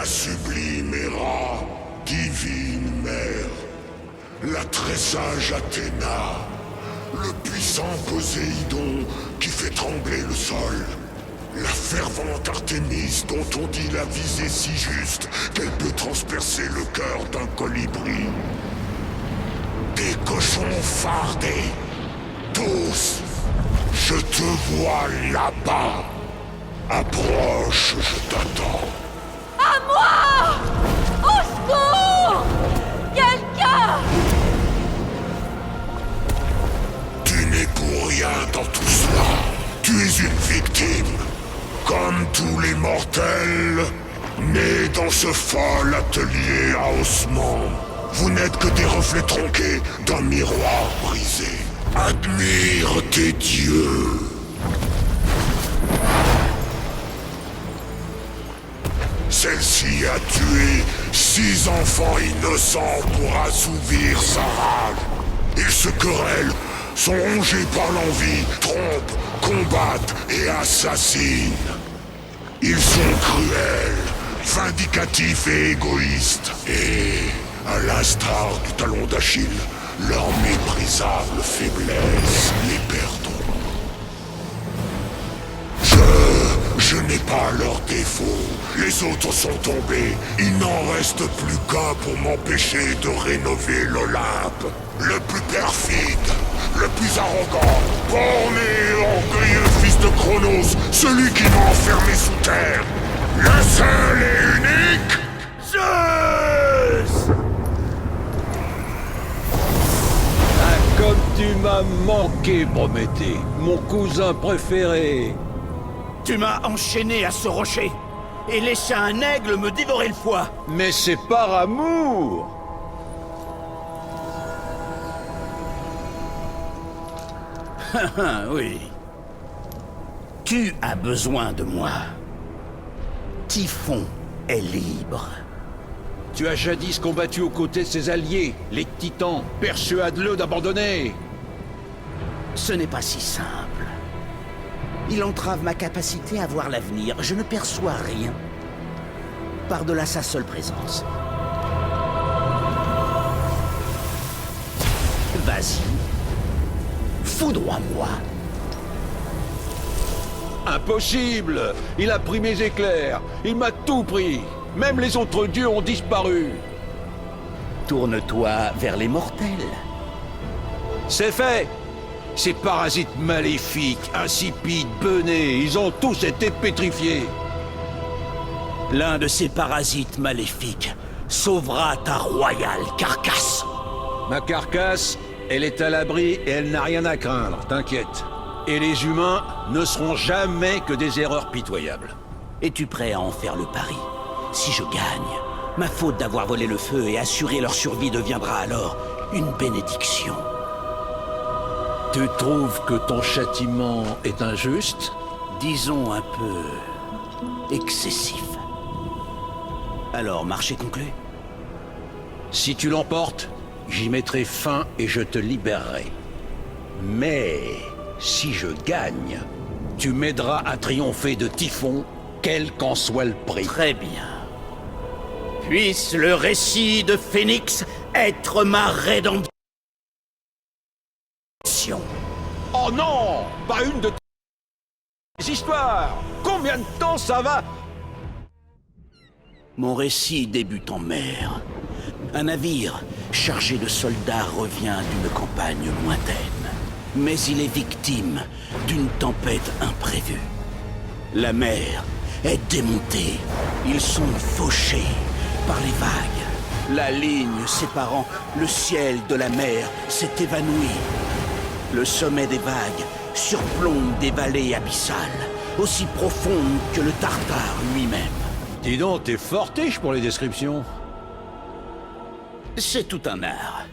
La sublime Héra, divine mère, la très sage Athéna, le puissant Poséidon qui fait trembler le sol, la fervente Artémis dont on dit la visée si juste qu'elle peut transpercer le cœur d'un colibri. Des cochons fardés, tous, je te vois là-bas. Approche, je t'attends. À moi! Au secours! Quelqu'un! Tu n'es pour rien dans tout cela. Tu es une victime. Comme tous les mortels, nés dans ce fol atelier à ossements. Vous n'êtes que des reflets tronqués d'un miroir brisé. Admire tes dieux. Celle-ci a tué 6 enfants innocents pour assouvir sa rage. Ils se querellent, sont rongés par l'envie, trompent, combattent et assassinent. Ils sont cruels, vindicatifs et égoïstes. Et, à l'instar du talon d'Achille, leur méprisable faiblesse les perdront. Je n'ai pas leurs défauts. Les autres sont tombés. Il n'en reste plus qu'un pour m'empêcher de rénover l'Olympe. Le plus perfide, le plus arrogant, borné et orgueilleux fils de Chronos, celui qui m'a enfermé sous terre. Le seul et unique Zeus! Ah, comme tu m'as manqué, Prométhée, mon cousin préféré. Tu m'as enchaîné à ce rocher et laissé un aigle me dévorer le foie. Mais c'est par amour. Oui. Tu as besoin de moi. Typhon est libre. Tu as jadis combattu aux côtés de ses alliés, les Titans. Persuade-le d'abandonner. Ce n'est pas si simple. Il entrave ma capacité à voir l'avenir. Je ne perçois rien. Par-delà sa seule présence. Vas-y. Foudroie-moi. Impossible. Il a pris mes éclairs. Il m'a tout pris. Même les autres dieux ont disparu. Tourne-toi vers les mortels. C'est fait. Ces parasites maléfiques, insipides, benés, ils ont tous été pétrifiés. L'un de ces parasites maléfiques sauvera ta royale carcasse. Ma carcasse, elle est à l'abri et elle n'a rien à craindre, t'inquiète. Et les humains ne seront jamais que des erreurs pitoyables. Es-tu prêt à en faire le pari? Si je gagne, ma faute d'avoir volé le feu et assuré leur survie deviendra alors une bénédiction. Tu trouves que ton châtiment est injuste? Disons un peu excessif. Alors, marché conclu? Si tu l'emportes, j'y mettrai fin et je te libérerai. Mais si je gagne, tu m'aideras à triompher de Typhon, quel qu'en soit le prix. Très bien. Puisse le récit de Phénix être ma rédemption. Oh non! Pas une de tes histoires! Combien de temps ça va? Mon récit débute en mer. Un navire chargé de soldats revient d'une campagne lointaine. Mais il est victime d'une tempête imprévue. La mer est démontée. Ils sont fauchés par les vagues. La ligne séparant le ciel de la mer s'est évanouie. Le sommet des vagues surplombe des vallées abyssales, aussi profondes que le Tartare lui-même. Dis donc, t'es fortiche pour les descriptions. C'est tout un art.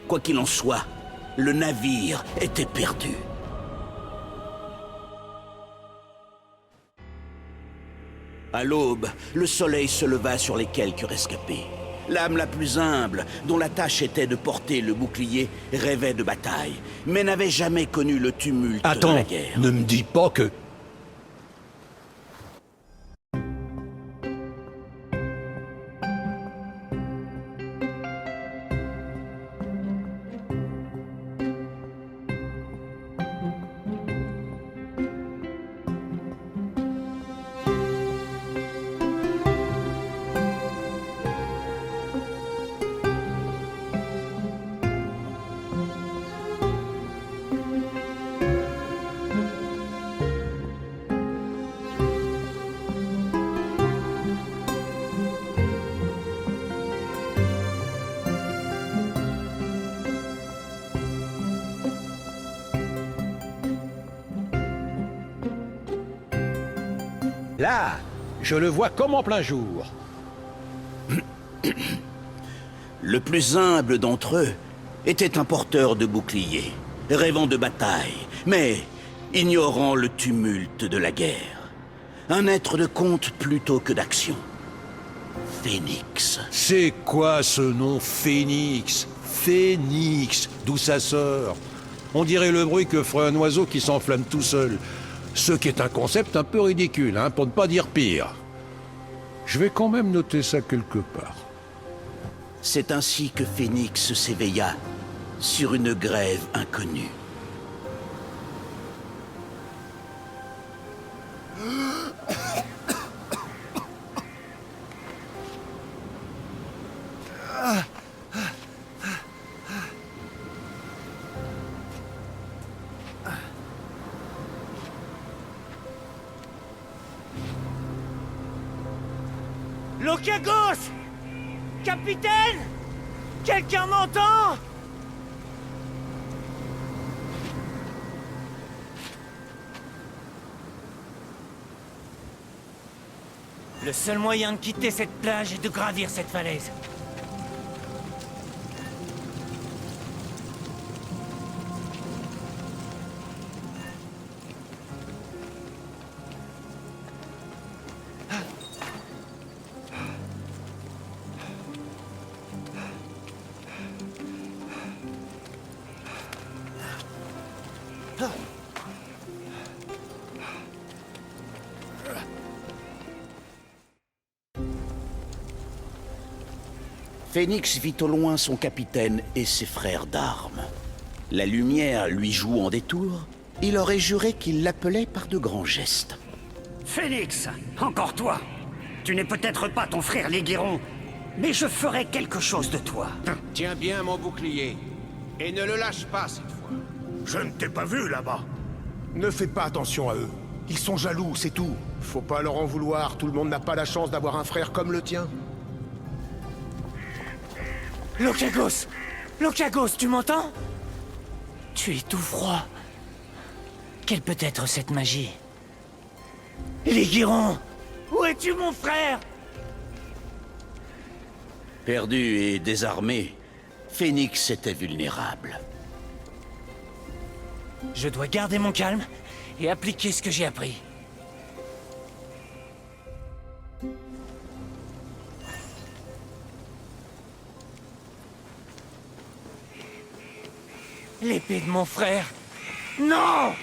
Quoi qu'il en soit, le navire était perdu. À l'aube, le soleil se leva sur les quelques rescapés. L'âme la plus humble, dont la tâche était de porter le bouclier, rêvait de bataille, mais n'avait jamais connu le tumulte de la guerre. Ne me dis pas que... Là, je le vois comme en plein jour. Le plus humble d'entre eux était un porteur de bouclier, rêvant de bataille, mais ignorant le tumulte de la guerre. Un être de conte plutôt que d'action. Phénix. C'est quoi ce nom Phénix? Phénix, d'où ça sort? On dirait le bruit que ferait un oiseau qui s'enflamme tout seul. Ce qui est un concept un peu ridicule, hein, pour ne pas dire pire. Je vais quand même noter ça quelque part. C'est ainsi que Phénix s'éveilla sur une grève inconnue. Lokagos! Capitaine! Quelqu'un m'entend? Le seul moyen de quitter cette plage est de gravir cette falaise. Phénix vit au loin son capitaine et ses frères d'armes. La lumière lui jouant des tours, il aurait juré qu'il l'appelait par de grands gestes. Phénix, encore toi. Tu n'es peut-être pas ton frère Léguéron, mais je ferai quelque chose de toi. Tiens bien mon bouclier, et ne le lâche pas cette fois. Je ne t'ai pas vu là-bas. Ne fais pas attention à eux. Ils sont jaloux, c'est tout. Faut pas leur en vouloir, tout le monde n'a pas la chance d'avoir un frère comme le tien. Lokagos! Lokagos, tu m'entends? Tu es tout froid. Quelle peut être cette magie? Léguéron! Où es-tu, mon frère? Perdu et désarmé, Phénix était vulnérable. Je dois garder mon calme et appliquer ce que j'ai appris. L'épée de mon frère. Non!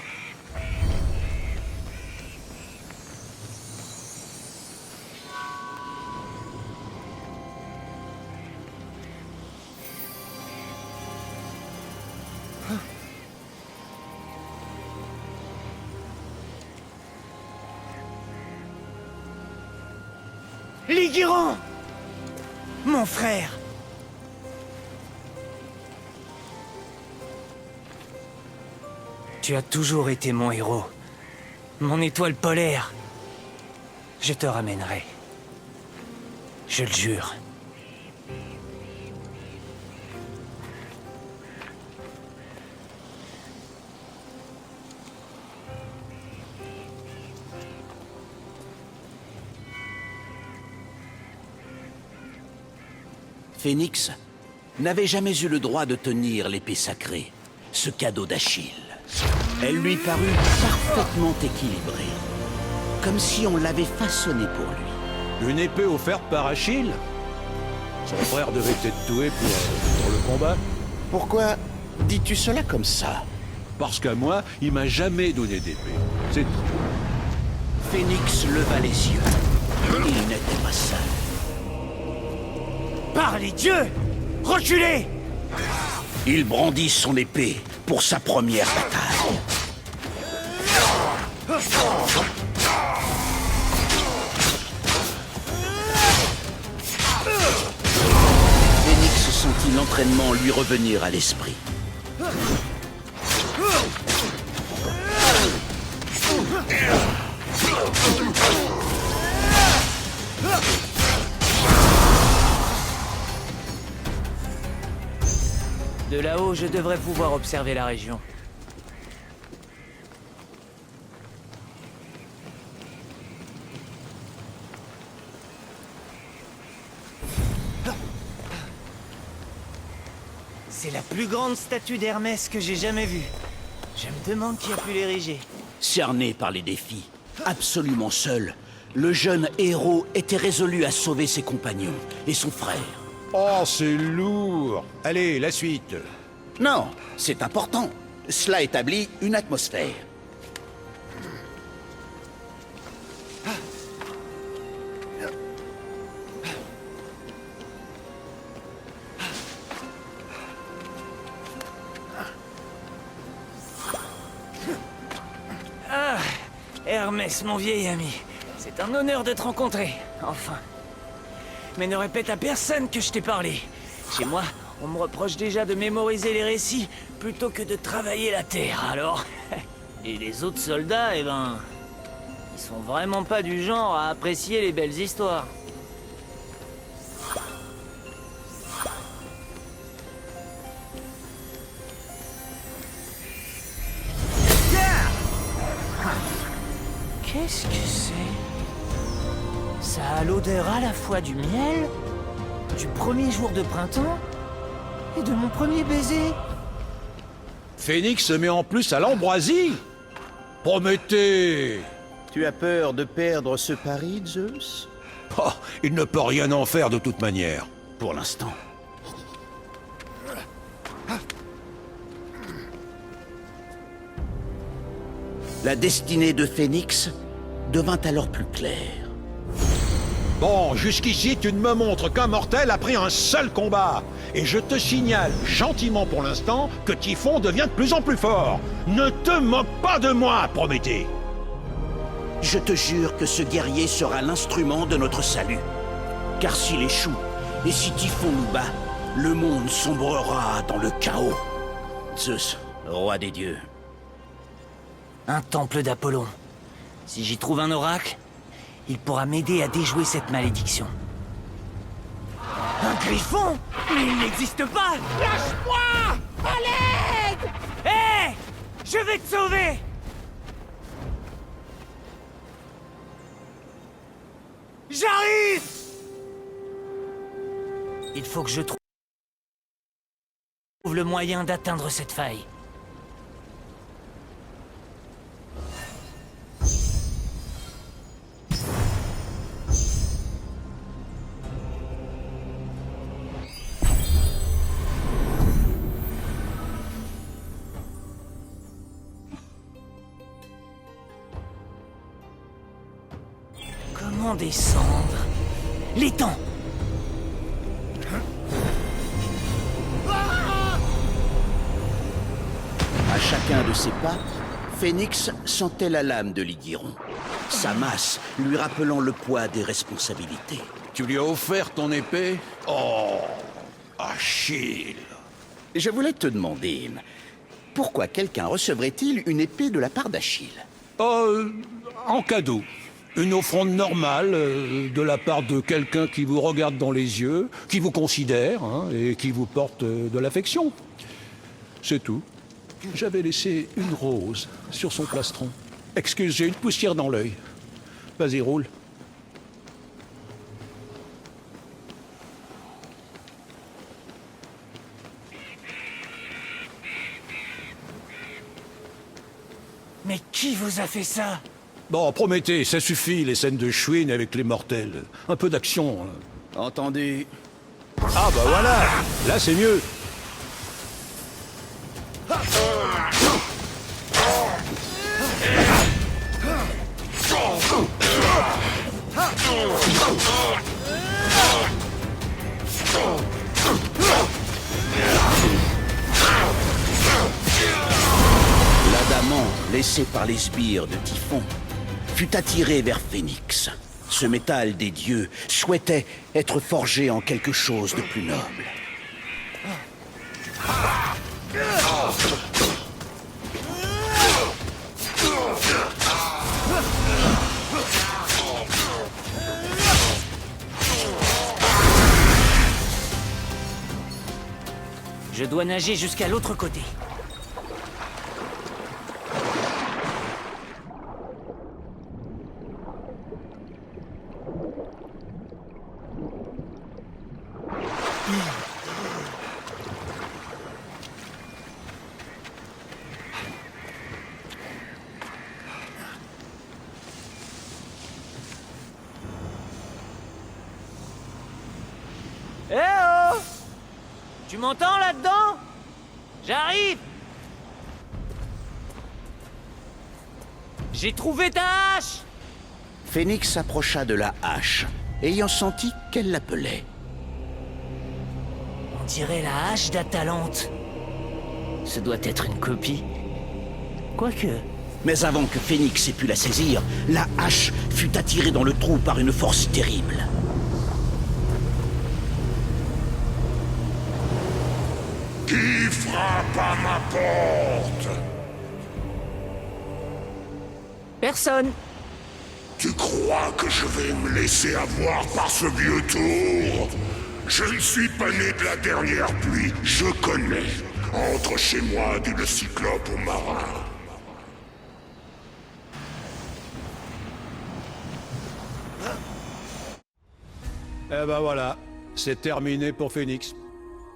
Léguéron! Mon frère! Tu as toujours été mon héros. Mon étoile polaire. Je te ramènerai. Je le jure. Phénix n'avait jamais eu le droit de tenir l'épée sacrée, ce cadeau d'Achille. Elle lui parut parfaitement équilibrée, comme si on l'avait façonnée pour lui. Une épée offerte par Achille? Son frère devait être doué pour le combat. Pourquoi dis-tu cela comme ça? Parce qu'à moi, il m'a jamais donné d'épée. C'est tout. Phénix leva les yeux. Il n'était pas seul. Par les dieux! Reculez! Il brandit son épée pour sa première bataille. Phénix sentit l'entraînement lui revenir à l'esprit. De là-haut, je devrais pouvoir observer la région. C'est la plus grande statue d'Hermès que j'ai jamais vue. Je me demande qui a pu l'ériger. Cerné par les défis, absolument seul, le jeune héros était résolu à sauver ses compagnons et son frère. Oh, c'est lourd. Allez, la suite. Non, c'est important. Cela établit une atmosphère. Hermès, mon vieil ami. C'est un honneur de te rencontrer, enfin. Mais ne répète à personne que je t'ai parlé. Chez moi, on me reproche déjà de mémoriser les récits plutôt que de travailler la terre, alors... Et les autres soldats, eh ben... Ils sont vraiment pas du genre à apprécier les belles histoires. Qu'est-ce que c'est? Ça a l'odeur à la fois du miel, du premier jour de printemps et de mon premier baiser. Phénix se met en plus à l'ambroisie. Prométhée. Tu as peur de perdre ce pari, Zeus? Oh, il ne peut rien en faire de toute manière. Pour l'instant. La destinée de Phénix devint alors plus claire. Bon, jusqu'ici, tu ne me montres qu'un mortel a pris un seul combat. Et je te signale, gentiment pour l'instant, que Typhon devient de plus en plus fort. Ne te moque pas de moi, Prométhée. Je te jure que ce guerrier sera l'instrument de notre salut. Car s'il échoue, et si Typhon nous bat, le monde sombrera dans le chaos. Zeus, roi des dieux. Un temple d'Apollon. Si j'y trouve un oracle, il pourra m'aider à déjouer cette malédiction. Un griffon? Mais il n'existe pas! Lâche-moi! À l'aide! Hé! Je vais te sauver! J'arrive! Il faut que je trouve le moyen d'atteindre cette faille. Comment descendre? L'étang! À chacun de ses pas, Phénix sentait la lame de l'Igyron. Sa masse lui rappelant le poids des responsabilités. Tu lui as offert ton épée? Oh, Achille. Je voulais te demander, pourquoi quelqu'un recevrait-il une épée de la part d'Achille? En cadeau. Une offrande normale de la part de quelqu'un qui vous regarde dans les yeux, qui vous considère et qui vous porte de l'affection. C'est tout. J'avais laissé une rose sur son plastron. Excuse, j'ai une poussière dans l'œil. Vas-y, roule. Mais qui vous a fait ça? Bon, Prométhée, ça suffit, les scènes de chouine avec les mortels. Un peu d'action. Entendu. Ah bah voilà, là c'est mieux. L'adamant, laissé par les sbires de Typhon, fut attiré vers Phénix. Ce métal des dieux souhaitait être forgé en quelque chose de plus noble. Je dois nager jusqu'à l'autre côté. Tu m'entends là-dedans? J'arrive! J'ai trouvé ta hache! Phénix s'approcha de la hache, ayant senti qu'elle l'appelait. On dirait la hache d'Atalante. Ce doit être une copie. Quoique... Mais avant que Phénix ait pu la saisir, la hache fut attirée dans le trou par une force terrible. Qui frappe à ma porte? Personne. Tu crois que je vais me laisser avoir par ce vieux tour? Je ne suis pas né de la dernière pluie, je connais. Entre chez moi, dit le cyclope au marin. Eh ben voilà, c'est terminé pour Phénix.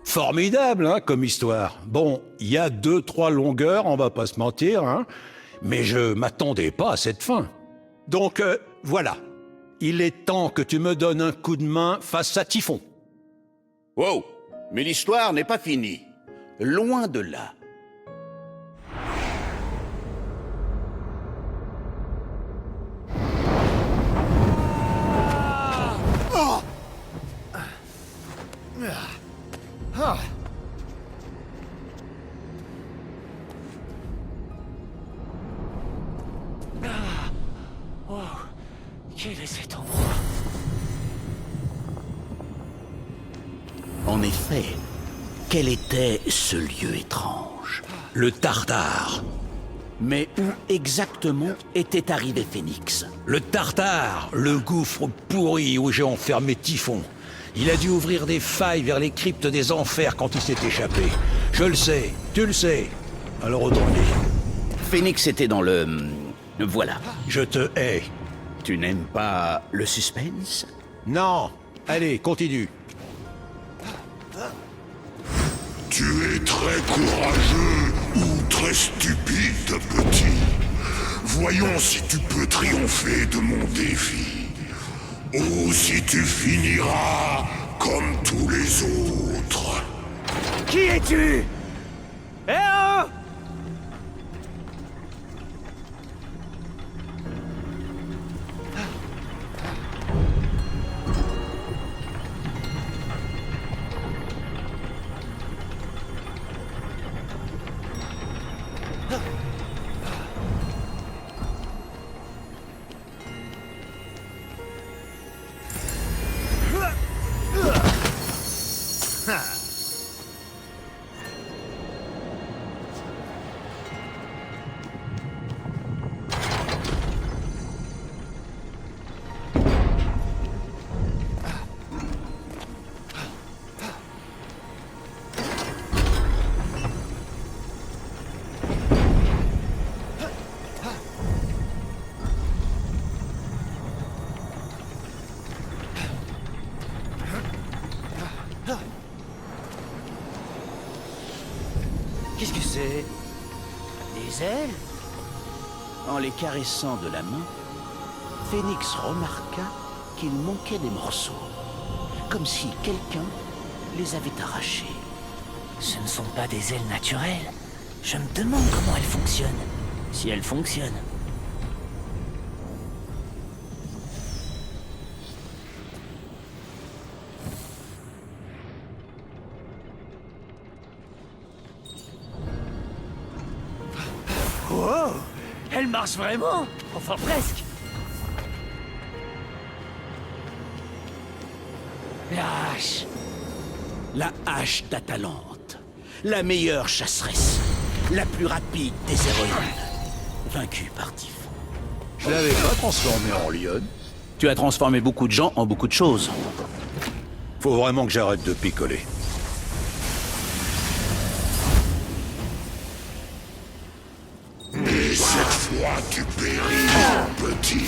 Formidable, hein, comme histoire. Bon, il y a 2-3 longueurs, on va pas se mentir, hein, mais je m'attendais pas à cette fin. Donc, voilà. Il est temps que tu me donnes un coup de main face à Typhon. Wow! Mais l'histoire n'est pas finie. Loin de là. Quel est cet endroit? En effet, quel était ce lieu étrange? Le Tartare. Mais où exactement était arrivé Phénix? Le Tartare, le gouffre pourri où j'ai enfermé Typhon. Il a dû ouvrir des failles vers les cryptes des enfers quand il s'est échappé. Je le sais, tu le sais. Alors autant le dire. Phénix était dans le... Voilà. Je te hais. Tu n'aimes pas le suspense? Non. Allez, continue. Tu es très courageux ou très stupide, petit. Voyons si tu peux triompher de mon défi. Ou si tu finiras comme tous les autres. Qui es-tu? Eh oh! Qu'est-ce que c'est? Des ailes? En les caressant de la main, Phénix remarqua qu'il manquait des morceaux. Comme si quelqu'un les avait arrachés. Ce ne sont pas des ailes naturelles. Je me demande comment elles fonctionnent. Si elles fonctionnent. Wow! Elle marche vraiment! Enfin presque! La hache! La hache d'Atalante. La meilleure chasseresse. La plus rapide des héroïnes. Vaincue par Typhon. Je l'avais pas transformé en lionne. Tu as transformé beaucoup de gens en beaucoup de choses. Faut vraiment que j'arrête de picoler. Et cette fois, tu péris, petit.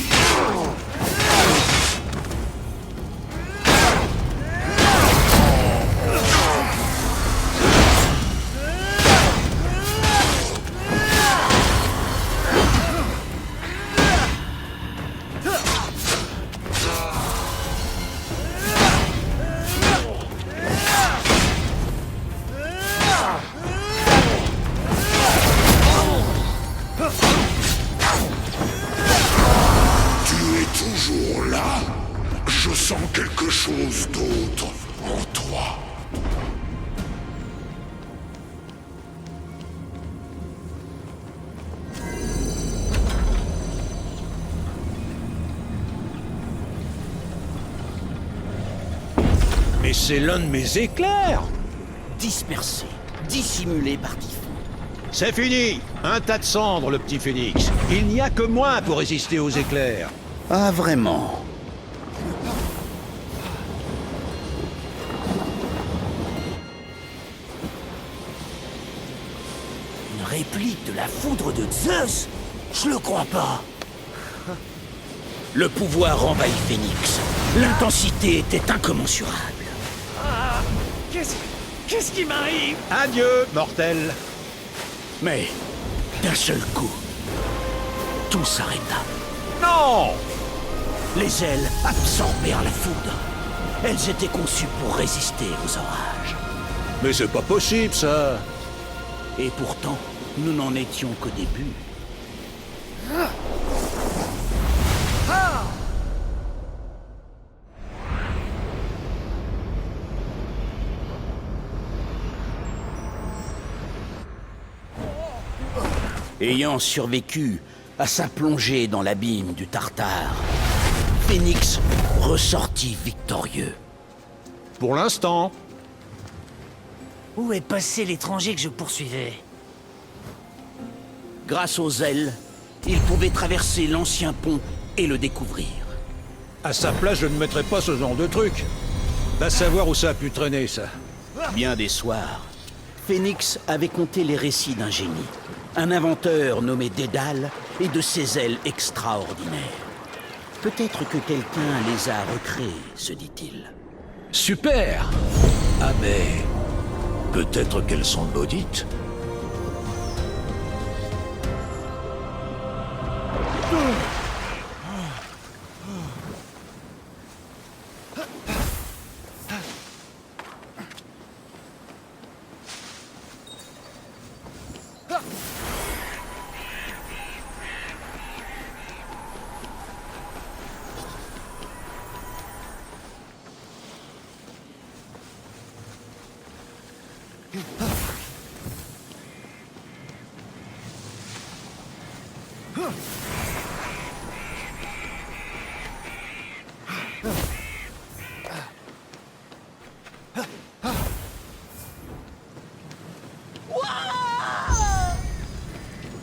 Je sens quelque chose d'autre en toi. Mais c'est l'un de mes éclairs! Dispersé, dissimulé par Typhon. C'est fini! Un tas de cendres, le petit phénix. Il n'y a que moi pour résister aux éclairs. Ah, vraiment? Une réplique de la foudre de Zeus? Je le crois pas. Le pouvoir envahit Phénix. L'intensité était incommensurable. Qu'est-ce qui m'arrive? Adieu, mortel! Mais, d'un seul coup, tout s'arrêta. Non! Les ailes absorbèrent la foudre. Elles étaient conçues pour résister aux orages. Mais c'est pas possible, ça! Et pourtant, nous n'en étions qu'au début. Ayant survécu à sa plongée dans l'abîme du Tartare, Phénix ressortit victorieux. Pour l'instant. Où est passé l'étranger que je poursuivais? Grâce aux ailes, il pouvait traverser l'ancien pont et le découvrir. À sa place, je ne mettrais pas ce genre de truc. Va savoir où ça a pu traîner, ça. Bien des soirs, Phénix avait compté les récits d'un génie, un inventeur nommé Dédale et de ses ailes extraordinaires. Peut-être que quelqu'un les a recréées, se dit-il. Super! Ah mais... peut-être qu'elles sont maudites.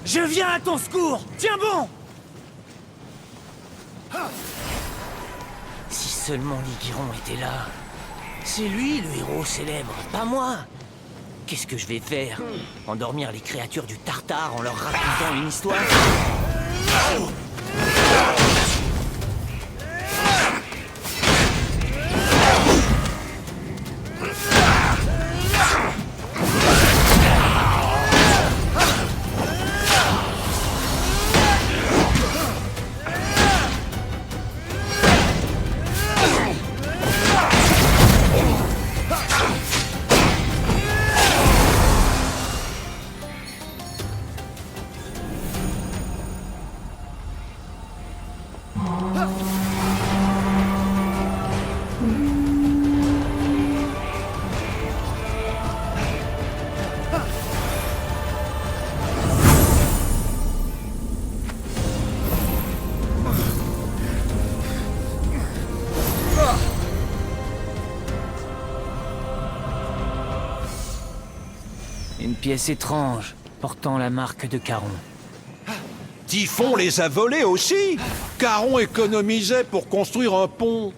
Je viens à ton secours! Tiens bon! Si seulement l'Iguiron était là. C'est lui le héros célèbre, pas moi! Qu'est-ce que je vais faire? Endormir les créatures du Tartare en leur racontant une histoire? Une pièce étrange, portant la marque de Charon. Typhon les a volés aussi! Charon économisait pour construire un pont.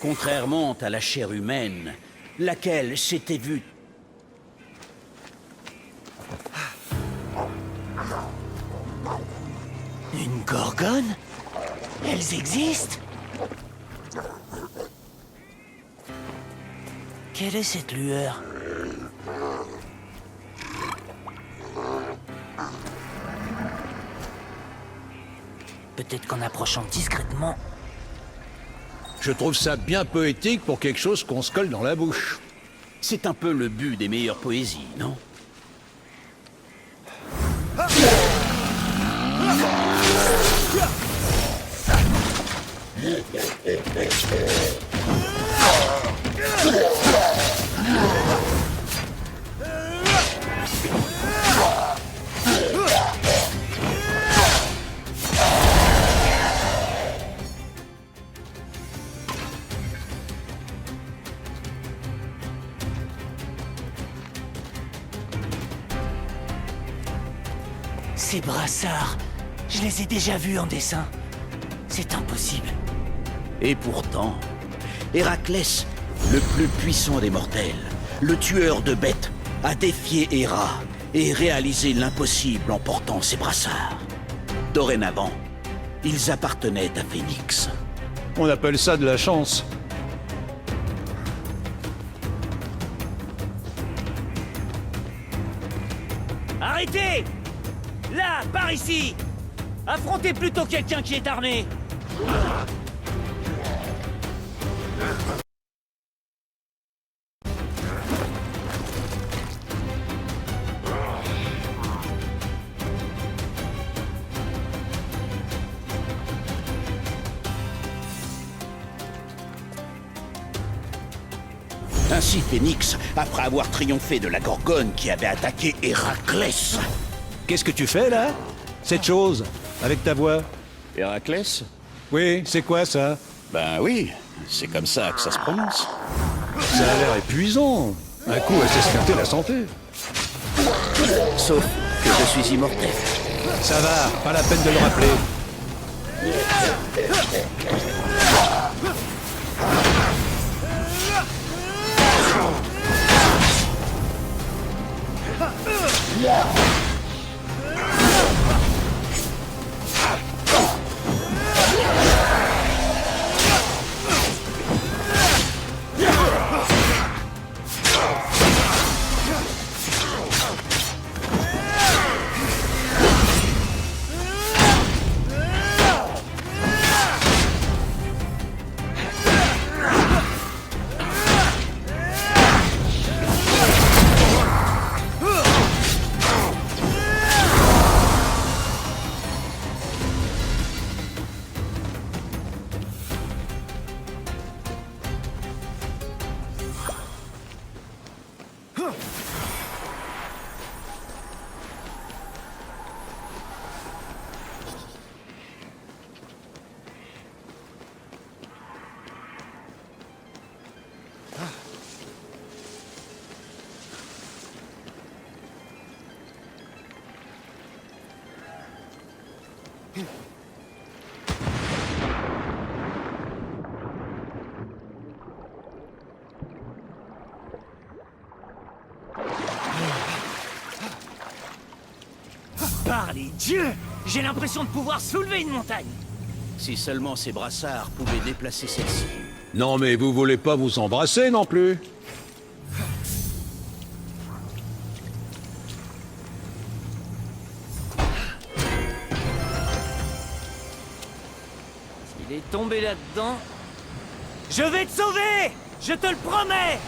Contrairement à la chair humaine, laquelle s'était vue Une gorgone? Elles existent? Quelle est cette lueur? Peut-être qu'en approchant discrètement... Je trouve ça bien poétique pour quelque chose qu'on se colle dans la bouche. C'est un peu le but des meilleures poésies, non? Ces brassards, je les ai déjà vus en dessin. C'est impossible. Et pourtant, Héraclès, le plus puissant des mortels, le tueur de bêtes, a défié Héra et réalisé l'impossible en portant ses brassards. Dorénavant, ils appartenaient à Phénix. On appelle ça de la chance. Arrêtez! Là, par ici! Affrontez plutôt quelqu'un qui est armé! Ainsi Phénix, après avoir triomphé de la Gorgone qui avait attaqué Héraclès. Qu'est-ce que tu fais là? Cette chose, avec ta voix? Héraclès? Oui, c'est quoi ça? Ben oui, c'est comme ça que ça se prononce. Ça a l'air épuisant. Un coup à s'esquinter la santé. Sauf que je suis immortel. Ça va, pas la peine de le rappeler. Par les dieux! J'ai l'impression de pouvoir soulever une montagne! Si seulement ces brassards pouvaient déplacer celle-ci. Non mais vous voulez pas vous embrasser non plus? S'il est tombé là-dedans... Je vais te sauver! Je te le promets!